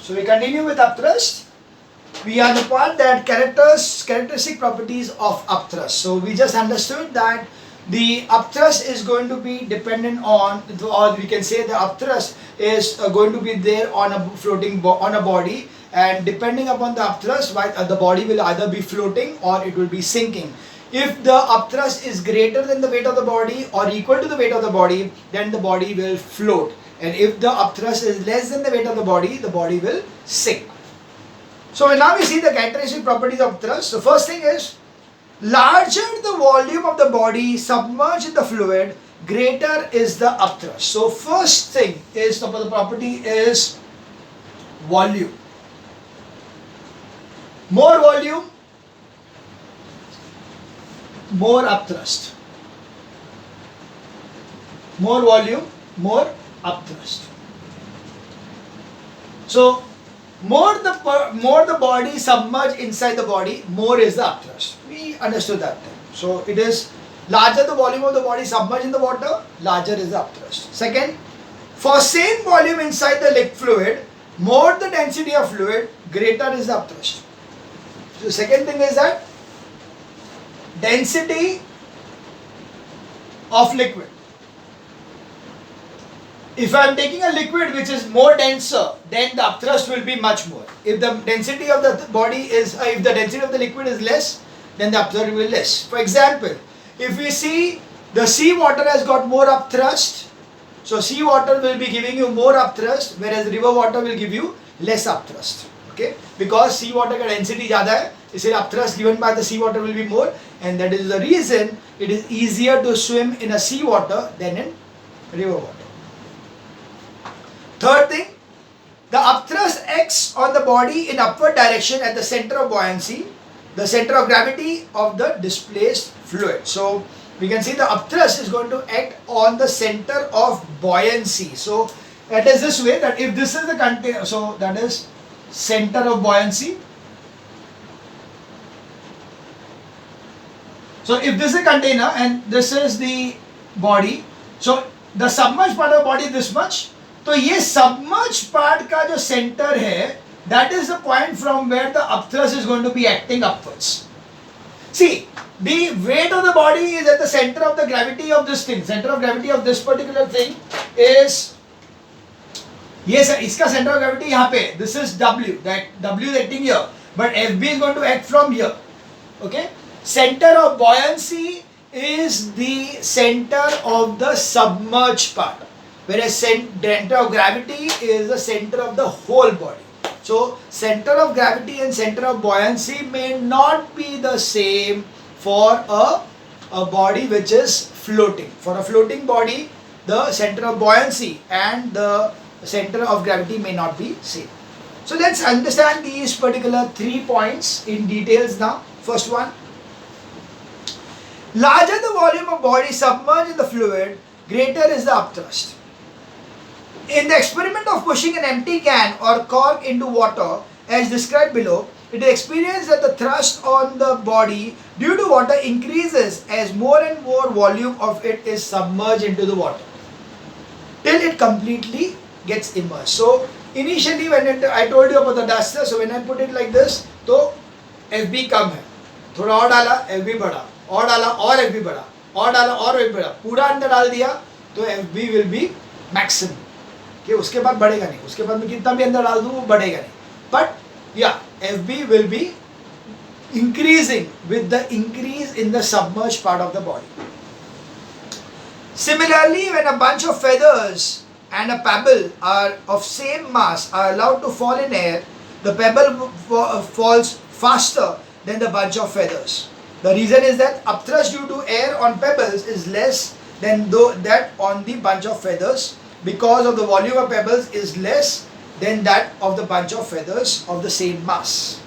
So we continue with upthrust. We are the part that characteristic properties of upthrust. So we just understood that the upthrust is going to be dependent on, or we can say the upthrust is going to be there on a floating on a body, and depending upon the upthrust, the body will either be floating or it will be sinking. If the upthrust is greater than the weight of the body or equal to the weight of the body, then the body will float. And if the upthrust is less than the weight of the body will sink. So now we see the characteristic properties of thrust. The first thing is, larger the volume of the body submerged in the fluid, greater is the upthrust. So first thing is, the property is volume. More volume, more upthrust. More volume, more upthrust. So more the body submerged inside the body, more is the upthrust. We understood that thing. So it is larger the volume of the body submerged in the water, larger is the upthrust. Second, for same volume inside the liquid fluid, more the density of fluid, greater is the upthrust. So the second thing is that density of liquid. If I am taking a liquid which is more denser, then the upthrust will be much more. If the density of the body is, if the density of the liquid is less, then the upthrust will be less. For example, if we see the sea water has got more upthrust, so sea water will be giving you more upthrust, whereas river water will give you less upthrust. Okay, because sea water का density ज़्यादा है, इसलिए upthrust given by the sea water will be more, and that is the reason it is easier to swim in a sea water than in river water. Third thing, the upthrust acts on the body in upward direction at the center of buoyancy, the center of gravity of the displaced fluid. So we can see the upthrust is going to act on the center of buoyancy. So that is this way, that if this is the container, so that is center of buoyancy. So if this is a container and this is the body, so the submerged part of the body is this much. तो ये submerged part का जो center है, that is the point from where the upthrust is going to be acting upwards. See, the weight of the body is at the center of the gravity of this thing. Center of gravity of this particular thing is, yes, इसका center of gravity यहाँ पे. This is W. That W is acting here, but FB is going to act from here. Okay. Center of buoyancy is the center of the submerged part, whereas center of gravity is the center of the whole body. So center of gravity and center of buoyancy may not be the same for a body which is floating. For a floating body, the center of buoyancy and the center of gravity may not be same. So let's understand these particular 3 points in details now. First one, larger the volume of body submerged in the fluid, greater is the upthrust. In the experiment of pushing an empty can or cork into water, as described below, it is experienced that the thrust on the body due to water increases as more and more volume of it is submerged into the water, till it completely gets immersed. So initially when I told you about the duster, so when I put it like this, तो FB कम है, थोड़ा और डाला FB बढ़ा, और डाला और FB बढ़ा, और डाला और FB बढ़ा, पूरा अंदर डाल दिया तो FB will be maximum. कि उसके बाद बढ़ेगा नहीं, उसके बाद मैं कितना भी अंदर डाल दूँ वो बढ़ेगा नहीं. But yeah, FB will be increasing with the increase in the submerged part of the body. Similarly, when a bunch of feathers and a pebble are of same mass are allowed to fall in air, the pebble falls faster than the bunch of feathers. The reason is that upthrust due to air on pebbles is less than that on the bunch of feathers, because of the volume of pebbles is less than that of the bunch of feathers of the same mass.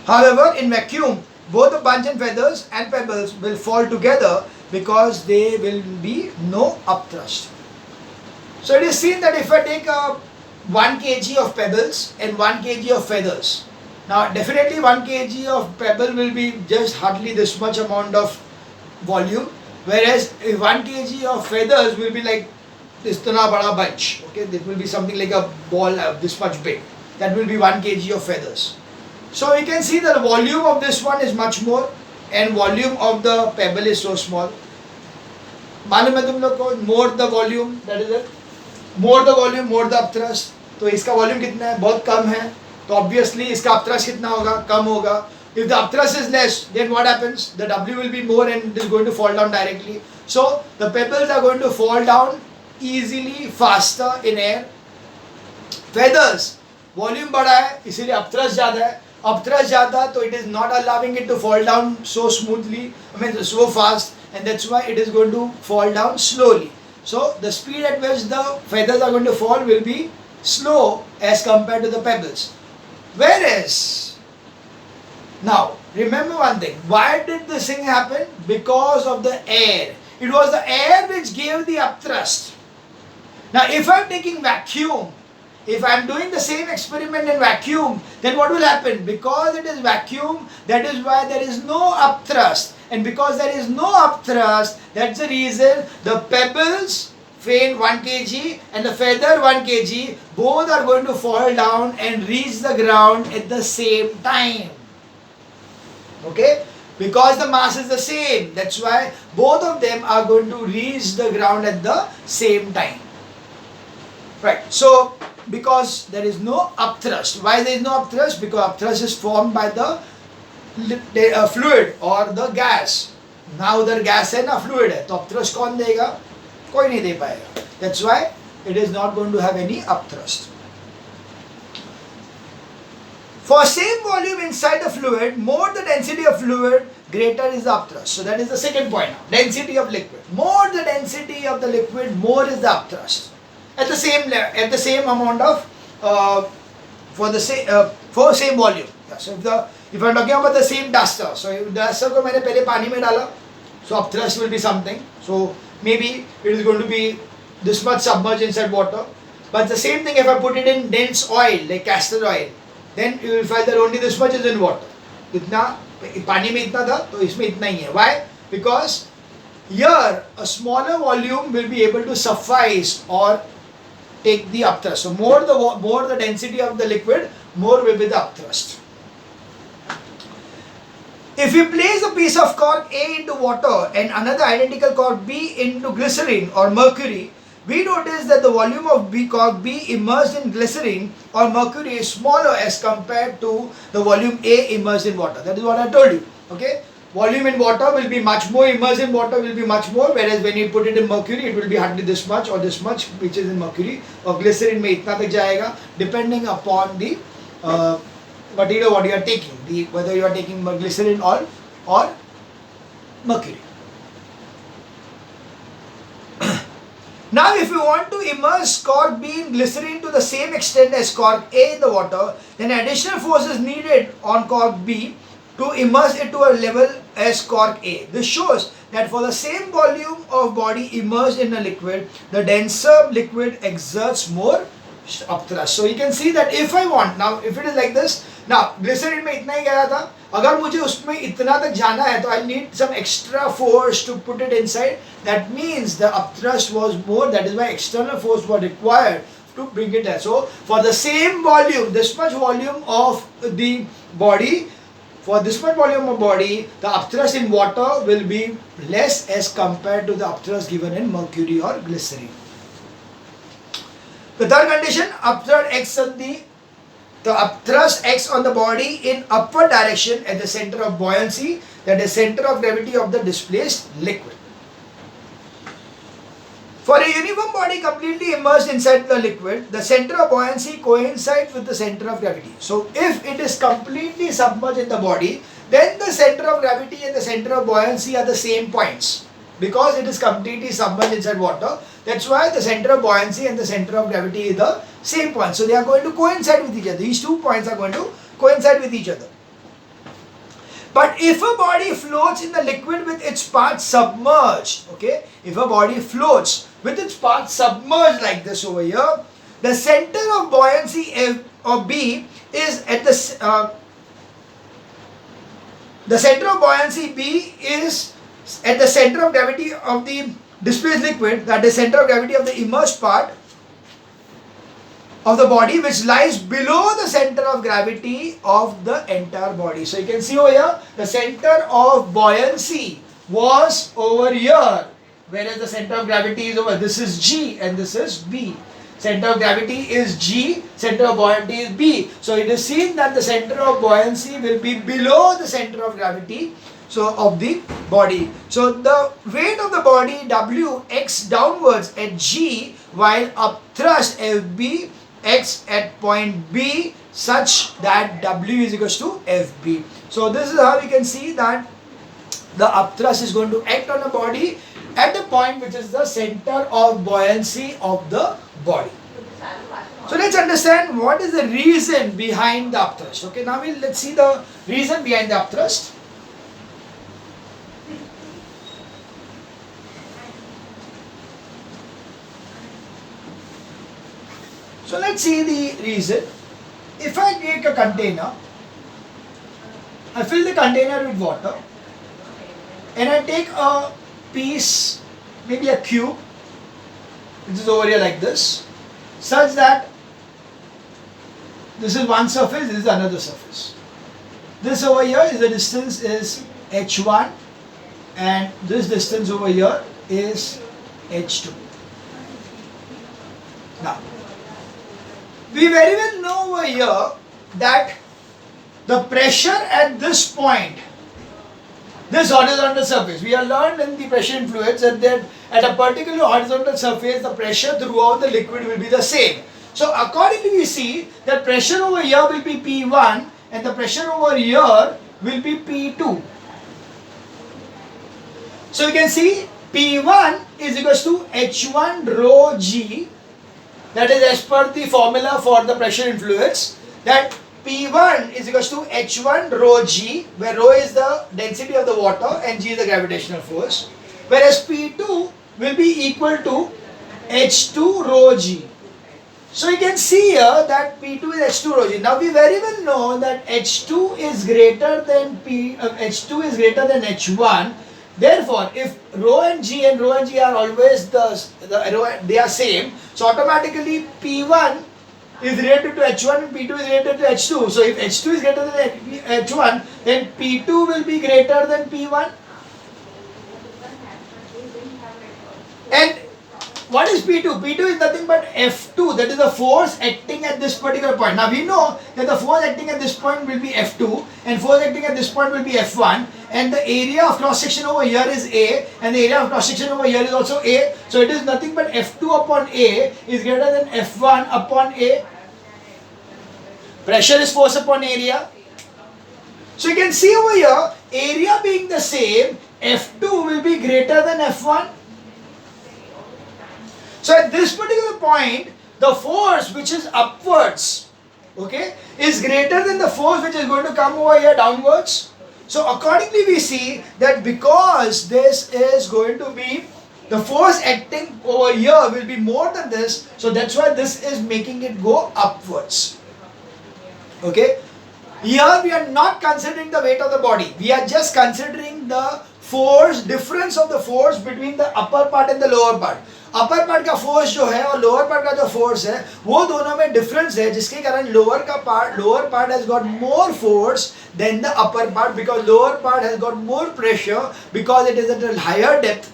However, in vacuum, both the bunch and feathers and pebbles will fall together because there will be no upthrust. So it is seen that if I take 1 kg of pebbles and 1 kg of feathers, now definitely 1 kg of pebble will be just hardly this much amount of volume, whereas 1 kg of feathers will be like this tana bada bunch. Okay, it will be something like a ball this much big. that will be 1 kg of feathers. So you can see that the volume of this one is much more and volume of the pebble is so small. मालूम है तुम लोग को, more the volume, that is it, more the volume, more the upthrust. तो इसका volume कितना है, बहुत कम है, तो ऑब्वियसली इसका अपथ्रस्ट कितना होगा, कम होगा. If the upthrust is less, then what happens? The W will be more and it is going to fall down directly. So the pebbles are going to fall down easily, faster in air. Feathers, volume बड़ा है इसीलिए upthrust ज़्यादा है. Upthrust ज़्यादा तो it is not allowing it to fall down so smoothly, I mean so fast, and that's why it is going to fall down slowly. So the speed at which the feathers are going to fall will be slow as compared to the pebbles. Whereas, now remember one thing, why did this thing happen? Because of the air. It was the air which gave the upthrust. Now if I am taking vacuum, if I am doing the same experiment in vacuum, then what will happen? Because it is vacuum, that is why there is no upthrust. And because there is no upthrust, that's the reason the pebbles faint 1 kg and the feather 1 kg, both are going to fall down and reach the ground at the same time. Okay? Because the mass is the same, that's why both of them are going to reach the ground at the same time. Right, so because there is no upthrust. Why there is no upthrust? Because upthrust is formed by the fluid or the gas. Now उधर gas है ना fluid है, तो upthrust कौन देगा? कोई नहीं दे पाएगा. That's why it is not going to have any upthrust. For same volume inside the fluid, more the density of fluid, greater is the upthrust. So that is the second point now. Density of liquid. More the density of the liquid, more is the upthrust. At the same amount of for same volume. Yeah, so if I'm talking about the same duster, so if duster को मैंने पहले पानी में डाला, so upthrust will be something. So maybe it is going to be this much submerged inside water. But the same thing if I put it in dense oil like castor oil, then you will find that only this much is in water. इतना पानी में इतना था, तो इसमें इतना ही है. Why? Because here a smaller volume will be able to suffice or take the upthrust. So more the density of the liquid, more will be the upthrust. If we place a piece of cork A into water and another identical cork B into glycerine or mercury, we notice that the volume of cork B immersed in glycerine or mercury is smaller as compared to the volume A immersed in water. That is what I told you. Okay? Volume in water will be much more, immersed in water will be much more, whereas when you put it in mercury, it will be hardly this much or this much, which is in mercury, or glycerin में इतना तक जाएगा, depending upon the material what you are taking, whether you are taking glycerin or mercury. Now if you want to immerse cork B in glycerin to the same extent as cork A in the water, then additional force is needed on cork B to immerse it to a level as cork A. This shows that for the same volume of body immersed in a liquid, the denser liquid exerts more upthrust. So you can see that if I want, now if it is like this, now glycerin में इतना ही गया था, अगर मुझे उसमें इतना तक जाना है, तो I need some extra force to put it inside. That means the upthrust was more, that is why external force was required to bring it there. So for the same volume, this much volume of the body, for this much volume of body, the upthrust in water will be less as compared to the upthrust given in mercury or glycerin. The third condition, the upthrust acts on the body in upward direction at the center of buoyancy, that is center of gravity of the displaced liquid. For a uniform body completely immersed inside the liquid, the center of buoyancy coincides with the center of gravity. So if it is completely submerged in the body, then the center of gravity and the center of buoyancy are the same points. Because it is completely submerged inside water, that's why the center of buoyancy and the center of gravity is the same point. So they are going to coincide with each other. These 2 points are going to coincide with each other. But if a body floats in the liquid with its parts submerged, okay, if a body floats with its parts submerged like this over here, the center of buoyancy of B is at the center of buoyancy B is at the center of gravity of the displaced liquid, that is center of gravity of the immersed part, of the body which lies below the center of gravity of the entire body. So you can see over here, the center of buoyancy was over here, whereas the center of gravity is over. This is G and this is B. Center of gravity is G, center of buoyancy is B. So it is seen that the center of buoyancy will be below the center of gravity, so of the body. So the weight of the body W x downwards at G, while upthrust FB x at point B, such that W is equals to FB. So this is how we can see that the upthrust is going to act on the body at the point which is the center of buoyancy of the body. So let's understand what is the reason behind the upthrust. Okay, now let's see the reason behind the upthrust. So let's see the reason. If I take a container, I fill the container with water, and I take a piece, maybe a cube, which is over here like this, such that this is one surface, this is another surface. This over here is the distance is h1, and this distance over here is h2. Now, we very well know over here that the pressure at this point, this horizontal surface, we have learned in the pressure in fluids that at a particular horizontal surface, the pressure throughout the liquid will be the same. So accordingly, we see that pressure over here will be P1 and the pressure over here will be P2. So you can see P1 is equals to H1 rho G, that is as per the formula for the pressure in fluids, that P1 is equals to H1 rho G, where rho is the density of the water and G is the gravitational force, whereas P2 will be equal to H2 rho G. So you can see here that P2 is H2 rho G. Now we very well know that H2 is greater than H2 is greater than H1. Therefore, if rho and G are always they are same, so automatically P1 is related to H1 and P2 is related to H2. So if H2 is greater than H1, then P2 will be greater than P1. And what is P2? P2 is nothing but F2, that is the force acting at this particular point. Now we know that the force acting at this point will be F2 and force acting at this point will be F1, and the area of cross section over here is A and the area of cross section over here is also A. So it is nothing but F2 upon A is greater than F1 upon A. Pressure is force upon area. So you can see over here, area being the same, F2 will be greater than F1. So at this particular point, the force which is upwards, okay, is greater than the force which is going to come over here downwards. So accordingly we see that because this is going to be, the force acting over here will be more than this, so that's why this is making it go upwards. Okay, here we are not considering the weight of the body, we are just considering the force, difference of the force between the upper part and the lower part. Upper part का force जो है और lower part का जो force है वो दोनों में डिफरेंस है, जिसके कारण lower part has got more force than the upper part, because lower part has got more pressure because it is at a higher depth.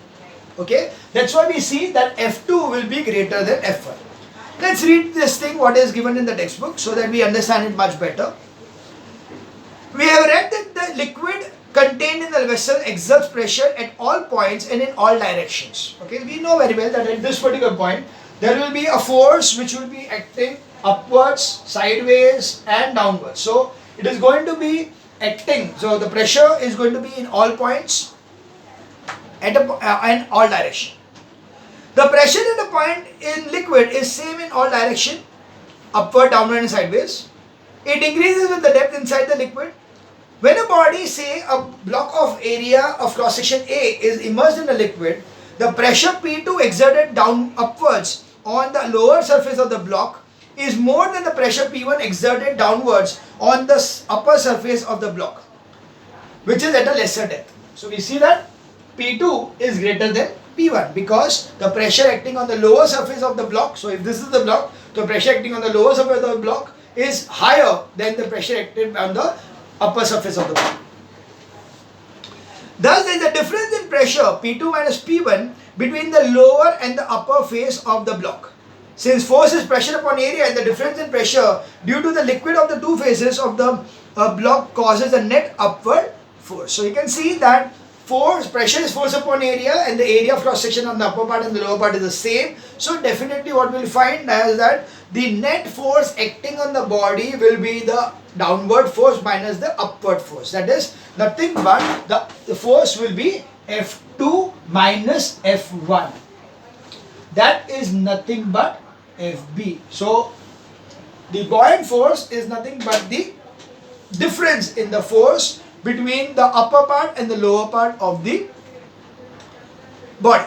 Okay, that's why we see that F2 will be greater than F1. Let's read this thing what is given in the textbook so that we understand it much better. We have read that the liquid contained in the vessel exerts pressure at all points and in all directions. Okay, we know very well that at this particular point there will be a force which will be acting upwards, sideways and downwards. So it is going to be acting, so the pressure is going to be in all points at in all direction. The pressure at a point in liquid is same in all direction, upward, downward and sideways. It increases with the depth inside the liquid. When a body, say a block of area of cross section A, is immersed in a liquid, the pressure P2 exerted down upwards on the lower surface of the block is more than the pressure P1 exerted downwards on the upper surface of the block, which is at a lesser depth. So we see that P2 is greater than P1 because the pressure acting on the lower surface of the block, so if this is the block, So pressure acting on the lower surface of the block is higher than the pressure acting on the upper surface of the block. Thus, there is a difference in pressure P2 minus P1 between the lower and the upper face of the block. Since force is pressure upon area and the difference in pressure due to the liquid of the two faces of the block causes a net upward force. So you can see that pressure is force upon area and the area of cross section on the upper part and the lower part is the same. So definitely what we'll find is that the net force acting on the body will be the downward force minus the upward force. That is nothing but the force will be F2 minus F1. That is nothing but FB. So the buoyant force is nothing but the difference in the force between the upper part and the lower part of the body.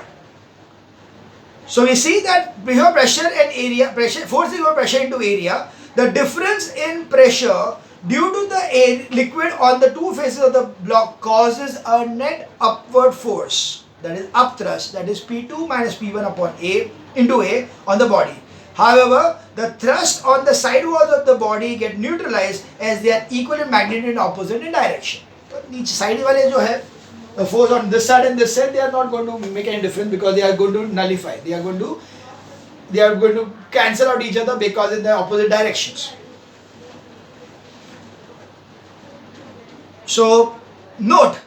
So we see that we have pressure and area, force is equal to pressure into area. The difference in pressure due to the liquid on the two faces of the block causes a net upward force, that is upthrust, that is P2 minus P1 upon A into A on the body. However, the thrust on the side walls of the body get neutralized as they are equal in magnitude and opposite in direction. So, each side वाले जो है, the force on this side and this side, they are not going to make any difference because they are going to nullify. They are going to cancel out each other because in the opposite directions. So, note,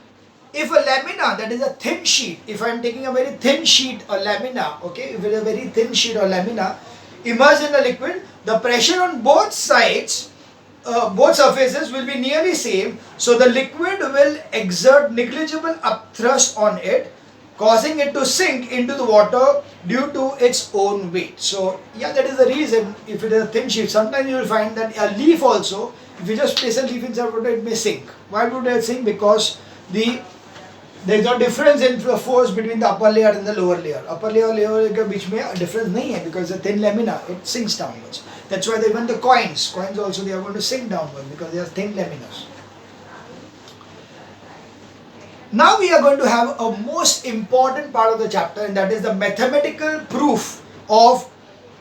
if a lamina, that is a thin sheet, if I am taking a very thin sheet or lamina, okay, if it is a very thin sheet or lamina, immersed in the liquid, the pressure on both sides, both surfaces will be nearly same. So the liquid will exert negligible upthrust on it, causing it to sink into the water due to its own weight. So yeah, that is the reason. If it is a thin sheet, sometimes you will find that a leaf also, if you just place a leaf inside water, it may sink. Why would it sink? Because there is no difference in force between the upper layer and the lower layer. Upper layer के बीच में difference नहीं है because the thin lamina, it sinks downwards. That's why even the coins also they are going to sink downwards because they are thin laminas. Now we are going to have a most important part of the chapter, and that is the mathematical proof of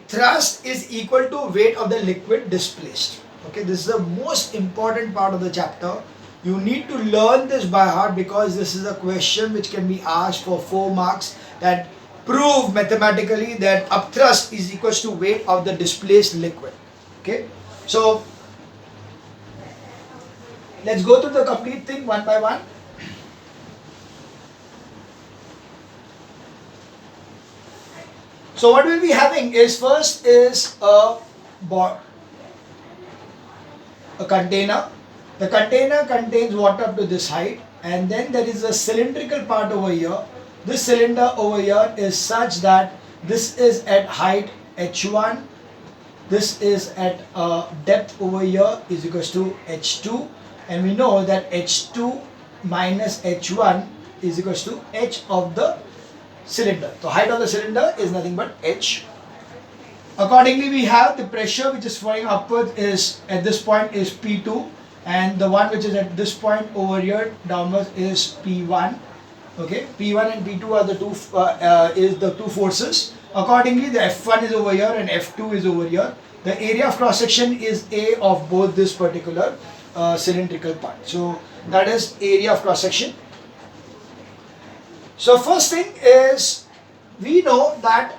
thrust is equal to weight of the liquid displaced. Okay, this is the most important part of the chapter. You need to learn this by heart because this is a question which can be asked for 4 marks, that prove mathematically that upthrust is equals to weight of the displaced liquid. Okay, so let's go through the complete thing one by one. So what we'll be having is, first is a container. The container contains water up to this height, and then there is a cylindrical part over here. This cylinder over here is such that this is at height h1, this is at depth over here is equals to h2, and we know that h2 minus h1 is equals to h of the cylinder. So height of the cylinder is nothing but h. Accordingly, we have the pressure which is flowing upwards is at this point is P2, and the one which is at this point over here downwards is P1. Okay, P1 and P2 are the two forces. Accordingly, the F1 is over here and F2 is over here. The area of cross section is A of both this particular cylindrical part. So that is area of cross section. So first thing is, we know that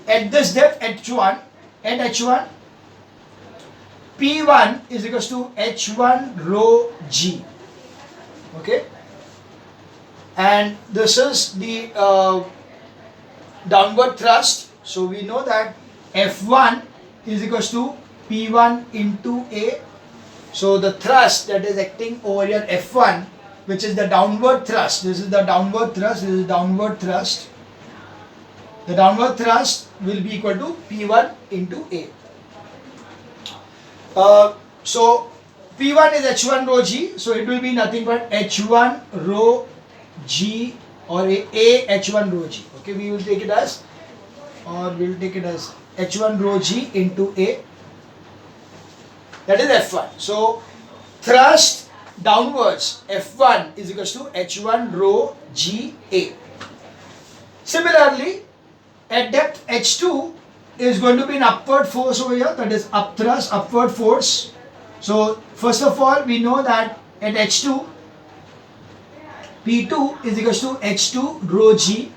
at this depth H1, P1 is equals to H1 rho G. Okay, and this is the downward thrust. So we know that F1 is equals to P1 into A. So the thrust that is acting over here, F1, which is the downward thrust. This is the downward thrust. This is downward thrust. The downward thrust will be equal to P1 into A. So P1 is H1 rho G. So it will be nothing but H1 rho G, or A H1 rho G. Okay, we will take it as, H1 rho G into A. That is F1. So thrust downwards F1 is equals to H1 rho G A. Similarly, at depth H2, is going to be an upward force over here, that is upthrust, upward force. So first of all, we know that at H2, P2 is equals to H2 rho g.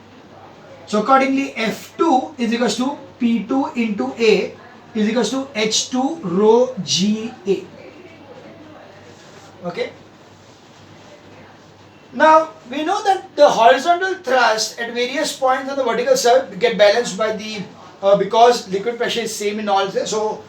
So accordingly, F2 is equals to P2 into A is equals to H2 rho g A. Okay. Now we know that the horizontal thrust at various points on the vertical surface get balanced by the because liquid pressure is same in all. So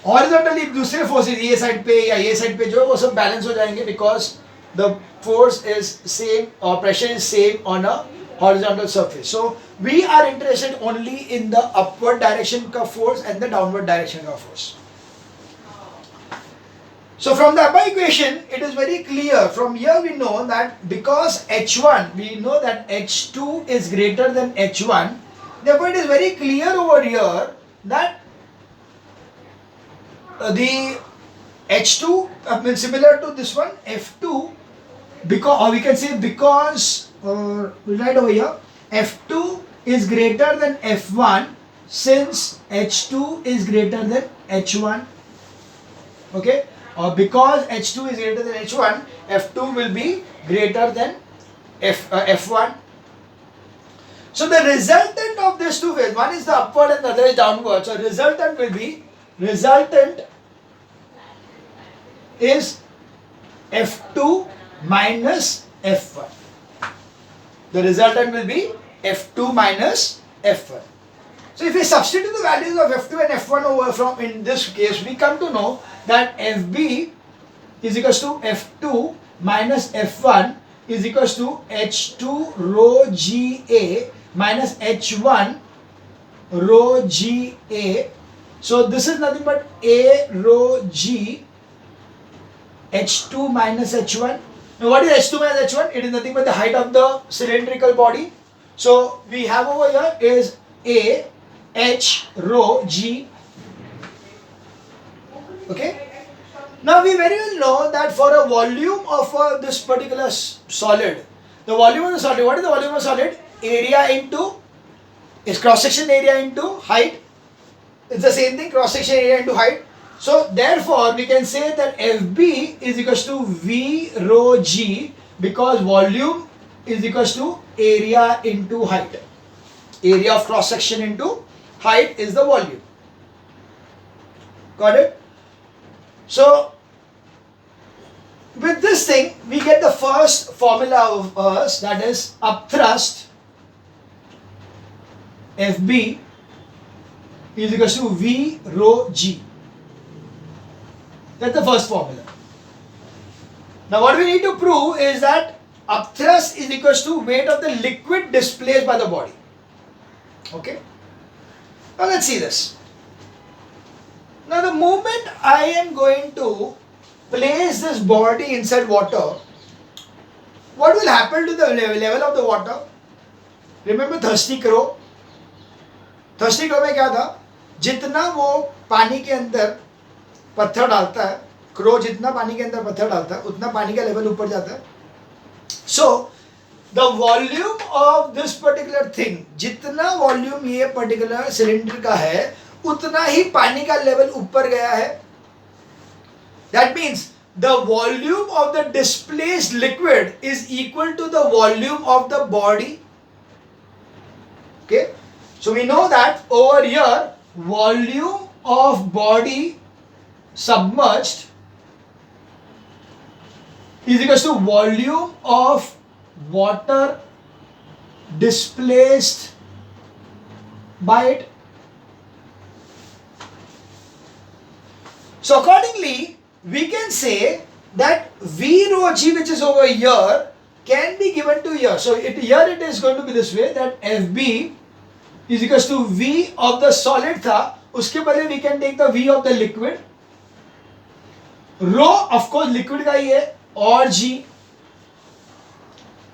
horizontally दूसरे forces ये side पे या ये side पे जो है वो सब balance हो जाएंगे because the force is same or pressure is same on a horizontal surface. So we are interested only in the upward direction का force and the downward direction का force. So from the above equation, it is very clear. From here we know that because H1, we know that H2 is greater than H1. Therefore, it is very clear over here that the H2 means similar to this one, F2, because, or we can say because, we'll write over here, F2 is greater than F1 since H2 is greater than H1. Okay? Or because H2 is greater than H1, F2 will be greater than F1. So the resultant of these two waves, one is the upward and the other is downward. So resultant is F2 minus F1. The resultant will be F2 minus F1. So if we substitute the values of F2 and F1 over from in this case, we come to know that Fb is equals to F2 minus F1 is equals to H2 rho Ga minus H1 rho Ga. So this is nothing but A rho G H2 minus H1. Now what is H2 minus H1? It is nothing but the height of the cylindrical body. So we have over here is A H rho G. Okay. Now we very well know that for a volume of this particular solid, the volume of the solid, what is the volume of solid? Area into, is cross section area into height. It's the same thing, cross section area into height. So therefore we can say that Fb is equals to V rho G because volume is equals to area into height. Area of cross section into height is the volume. Got it? So with this thing we get the first formula of us, that is upthrust Fb is equals to V rho G. That's the first formula. Now what we need to prove is that upthrust is equals to weight of the liquid displaced by the body. Okay. Now let's see this. Now the moment I am going to place this body inside water, what will happen to the level of the water? Remember thirsty crow? Thirsty crow में क्या था? जितना वो पानी के अंदर पत्थर डालता है, क्रो जितना पानी के अंदर पत्थर डालता है उतना पानी का लेवल ऊपर जाता है. So the volume of this particular thing, जितना वॉल्यूम ये पर्टिकुलर सिलेंडर का है उतना ही पानी का लेवल ऊपर गया है. That means the volume of the displaced liquid is equal to the volume of the body. Okay, so we know that over here volume of body submerged is equal to volume of water displaced by it. So accordingly we can say that V rho G, which is over here, can be given to here. So here it is going to be this way, that Fb is equal to V of the solid था, उसके बदले we can take the V of the liquid. Rho of course liquid का ही है, और G.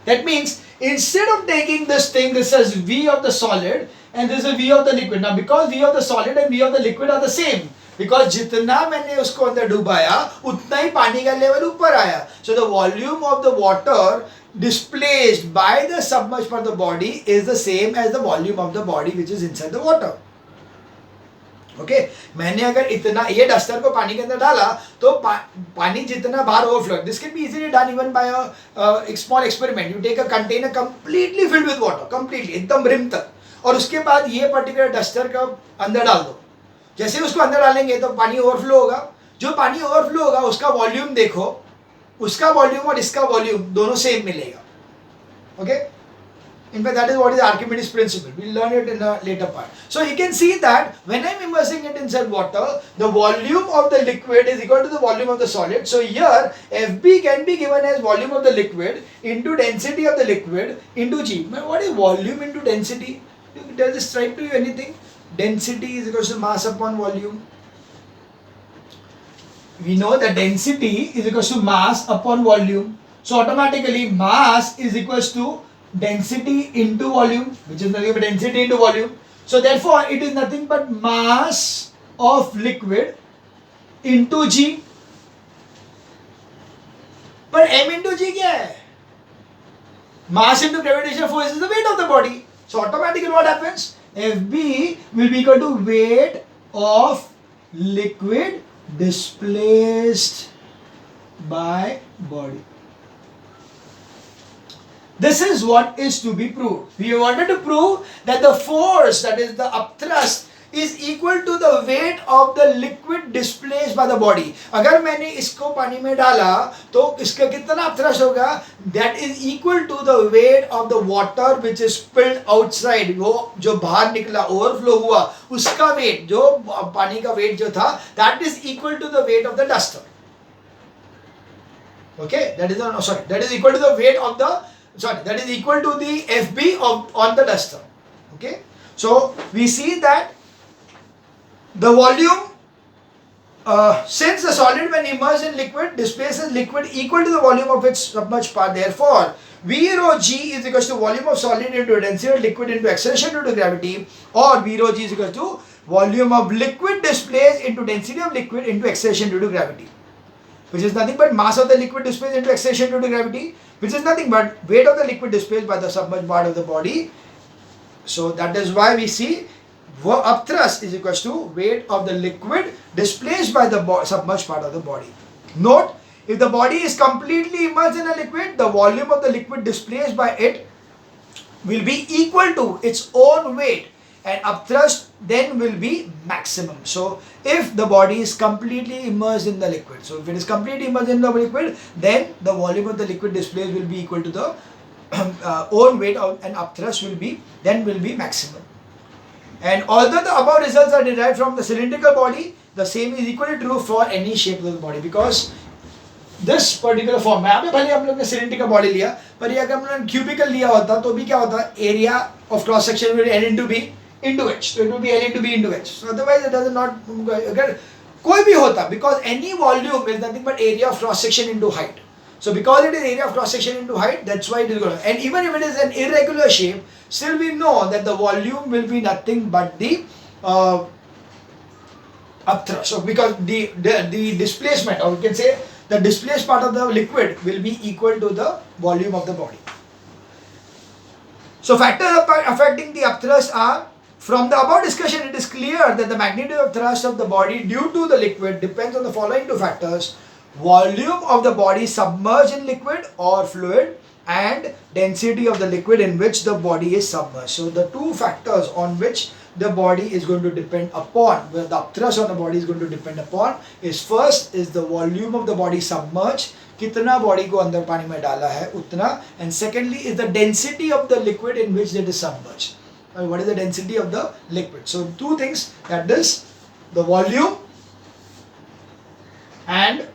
That means instead of taking this thing, this as V of the solid and this is V of the liquid. Now because V of the solid and V of the liquid are the same, because जितना मैंने उसको अंदर डुबाया उतना ही पानी का level ऊपर आया. So the volume of the water displaced by the submerged part of the body is the same as the volume of the body which is inside the water. Okay मैंने अगर इतना ये डस्टर को पानी के अंदर डाला तो पानी जितना बाहर overflow, this can be easily done even by a small experiment. You take a container completely filled with water, completely एकदम रिम तक, और उसके बाद ये पर्टिकुलर डस्टर का अंदर डाल दो. जैसे ही उसको अंदर डालेंगे तो पानी ओवरफ्लो होगा. जो पानी ओवरफ्लो होगा उसका वॉल्यूम देखो, उसका वॉल्यूम और इसका वॉल्यूम दोनों सेम मिलेगा. Okay In fact, that is what is Archimedes' principle. We'll learn it in a later part. So you can see that when I'm immersing it inside water, the volume of the liquid is equal to the volume of the solid. So here, Fb can be given as volume of the liquid into density of the liquid into G. Now, what is volume into density? Does this strike to you anything? Density is equal to mass upon volume. We know that density is equal to mass upon volume. So automatically mass is equal to density into volume, which is nothing but density into volume. So therefore it is nothing but mass of liquid into G. But M into G क्या है? Mass into gravitational force is the weight of the body. So automatically what happens? Fb will be equal to weight of liquid displaced by body. This is what is to be proved. We wanted to prove that the force, that is the upthrust, is equal to the weight of the liquid displaced by the body. अगर मैंने इसको पानी में डाला तो इसका कितना upthrust होगा? That is equal to the weight of the water which is spilled outside. वो जो बाहर निकला, overflow हुआ, उसका weight, जो पानी का weight जो था, that is equal to the weight of the duster. Okay, that is equal to the weight of the that is equal to the Fb on the duster. Okay, so we see that the volume, since the solid when immersed in liquid displaces liquid equal to the volume of its submerged part, therefore V rho G is equal to volume of solid into density of liquid into acceleration due to gravity, or V rho G is equal to volume of liquid displaced into density of liquid into acceleration due to gravity, which is nothing but mass of the liquid displaced into acceleration due to gravity, which is nothing but weight of the liquid displaced by the submerged part of the body. So that is why we see upthrust is equal to weight of the liquid displaced by the submerged part of the body. Note, if the body is completely immersed in a liquid, the volume of the liquid displaced by it will be equal to its own weight, and upthrust then will be maximum. So if the body is completely immersed in the liquid, so if it is completely immersed in the liquid, then the volume of the liquid displaced will be equal to the own weight of, and upthrust will be maximum. And although the above results are derived from the cylindrical body, the same is equally true for any shape of the body, because this particular form, यहाँ पे भले हम लोग ने cylindrical body लिया, पर ये अगर हमने cubical लिया होता तो भी क्या होता, area of cross section will L into B into H, so it will be L into B into H. So otherwise it does not, अगर कोई भी होता, because any volume is nothing but area of cross section into height. So because it is area of cross section into height, that's why it is going to, and even if it is an irregular shape, still we know that the volume will be nothing but the upthrust. So because the displacement, or we can say the displaced part of the liquid, will be equal to the volume of the body. So factors affecting the upthrust are, from the above discussion it is clear that the magnitude of thrust of the body due to the liquid depends on the following two factors: volume of the body submerged in liquid or fluid, and density of the liquid in which the body is submerged. So the two factors on which the body is going to depend upon, where the upthrust on the body is going to depend upon, is first is the volume of the body submerged, कितना body को अंदर पानी में डाला है उतना, and secondly is the density of the liquid in which it is submerged. What is the density of the liquid? So two things, that is the volume and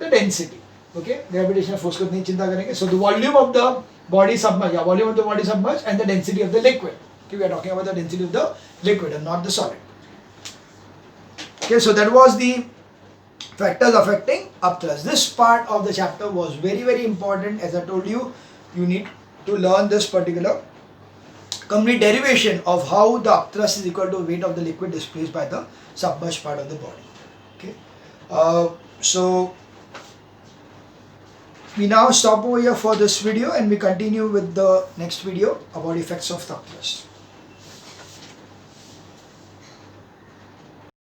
the density. Okay, gravitational force को नहीं चिंता करेंगे. So the volume of the body submerged, volume of the body submerged, and the density of the liquid. Okay, we are talking about the density of the liquid and not the solid. Okay, so that was the factors affecting upthrust. This part of the chapter was very, very important. As I told you, you need to learn this particular complete derivation of how the upthrust is equal to weight of the liquid displaced by the submerged part of the body. Okay, so we now stop over here for this video, and we continue with the next video about effects of the upthrust.